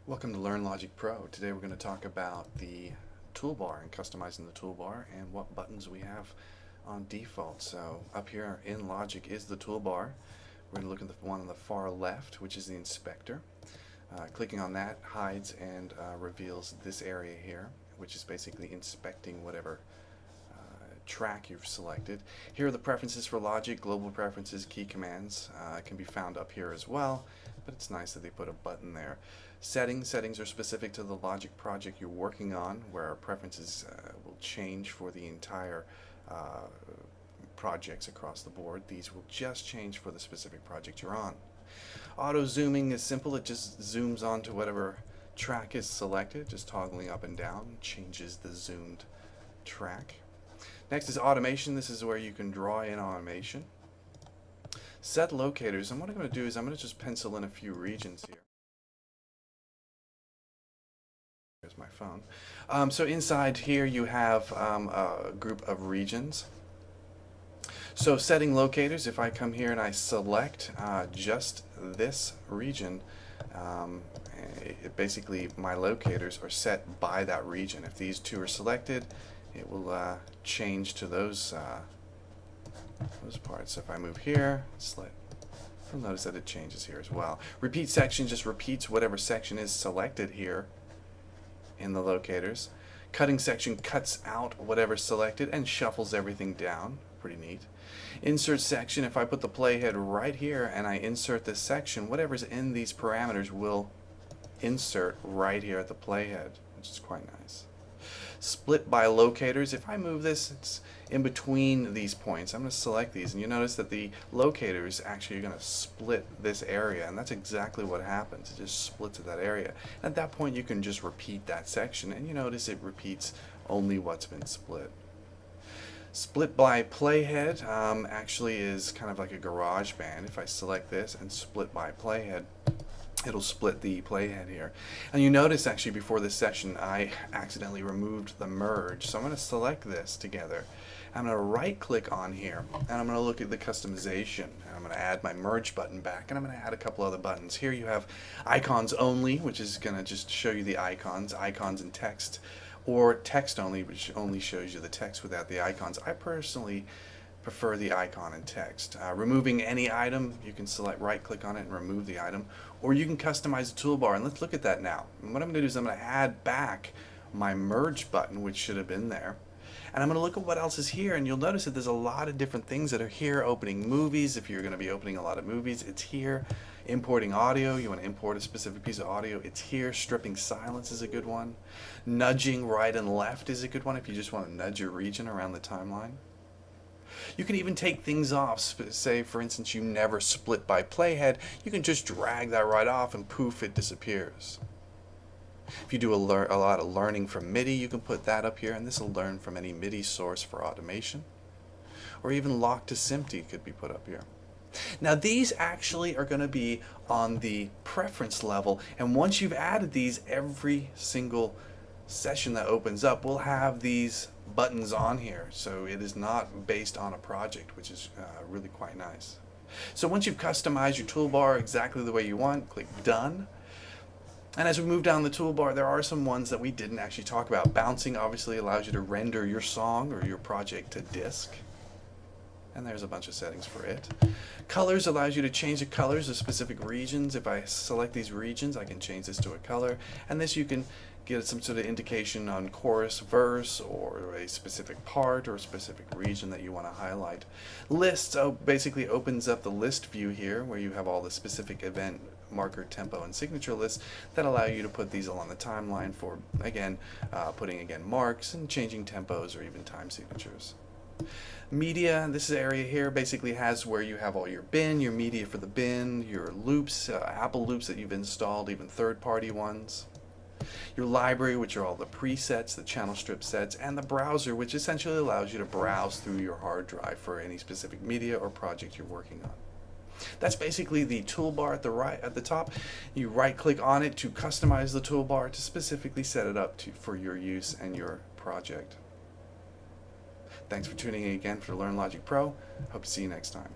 Welcome to Learn Logic Pro. Today we're going to talk about the toolbar and customizing the toolbar and what buttons we have on default. So up here in Logic is the toolbar. We're going to look at the one on the far left, which is the inspector. Clicking on that hides and reveals this area here, which is basically inspecting whatever track you've selected. Here are the preferences for Logic, global preferences, key commands can be found up here as well, but it's nice that they put a button there. Settings are specific to the Logic project you're working on, where our preferences will change for the entire projects across the board. These will just change for the specific project you're on. Auto zooming is simple. It just zooms onto whatever track is selected, just toggling up and down changes the zoomed track. Next is automation. This is where you can draw in automation. Set locators, and what I'm going to do is I'm going to just pencil in a few regions here. Here's my phone. So inside here you have a group of regions. So setting locators, if I come here and I select just this region, basically my locators are set by that region. If these two are selected, it will change to those parts. So if I move here, you'll notice that it changes here as well. Repeat section just repeats whatever section is selected here in the locators. Cutting section cuts out whatever's selected and shuffles everything down. Pretty neat. Insert section, if I put the playhead right here and I insert this section, whatever's in these parameters will insert right here at the playhead, which is quite nice. Split by locators, if I move this, it's in between these points. I'm going to select these, and you notice that the locators actually are going to split this area, and that's exactly what happens. It just splits at that area. At that point you can just repeat that section, and you notice it repeats only what's been split. Split by playhead actually is kind of like a garage band. If I select this and split by playhead, it'll split the playhead here. And you notice actually before this session I accidentally removed the merge. So I'm going to select this together. I'm going to right click on here and I'm going to look at the customization. And I'm going to add my merge button back, and I'm going to add a couple other buttons. Here you have icons only, which is going to just show you the icons and text, or text only, which only shows you the text without the icons. I personally prefer the icon and text. Removing any item, you can select right click on it and remove the item, or you can customize the toolbar, and let's look at that now. And what I'm going to do is I'm going to add back my merge button, which should have been there, and I'm going to look at what else is here, and you'll notice that there's a lot of different things that are here. Opening movies, if you're going to be opening a lot of movies, it's here. Importing audio, you want to import a specific piece of audio, it's here. Stripping silence is a good one. Nudging right and left is a good one if you just want to nudge your region around the timeline. You can even take things off. Say for instance you never split by playhead, you can just drag that right off and poof, it disappears. If you do a lot of learning from MIDI, you can put that up here, and this will learn from any MIDI source for automation. Or even lock to SMPTE could be put up here. Now these actually are going to be on the preference level, and once you've added these, every single session that opens up will have these buttons on here, so it is not based on a project, which is really quite nice. So once you've customized your toolbar exactly the way you want, click done. And as we move down the toolbar, there are some ones that we didn't actually talk about. Bouncing obviously allows you to render your song or your project to disk, and there's a bunch of settings for it. Colors allows you to change the colors of specific regions. If I select these regions, I can change this to a color, and this you can get some sort of indication on chorus, verse, or a specific part or a specific region that you want to highlight. Lists basically opens up the list view here, where you have all the specific event, marker, tempo, and signature lists that allow you to put these along the timeline for, again, putting marks and changing tempos or even time signatures. Media, this area here basically has where you have all your bin, your media for the bin, your loops, Apple loops that you've installed, even third-party ones. Your library, which are all the presets, the channel strip sets, and the browser, which essentially allows you to browse through your hard drive for any specific media or project you're working on. That's basically the toolbar at the top. You right click on it to customize the toolbar to specifically set it up for your use and your project. Thanks for tuning in again for Learn Logic Pro. Hope to see you next time.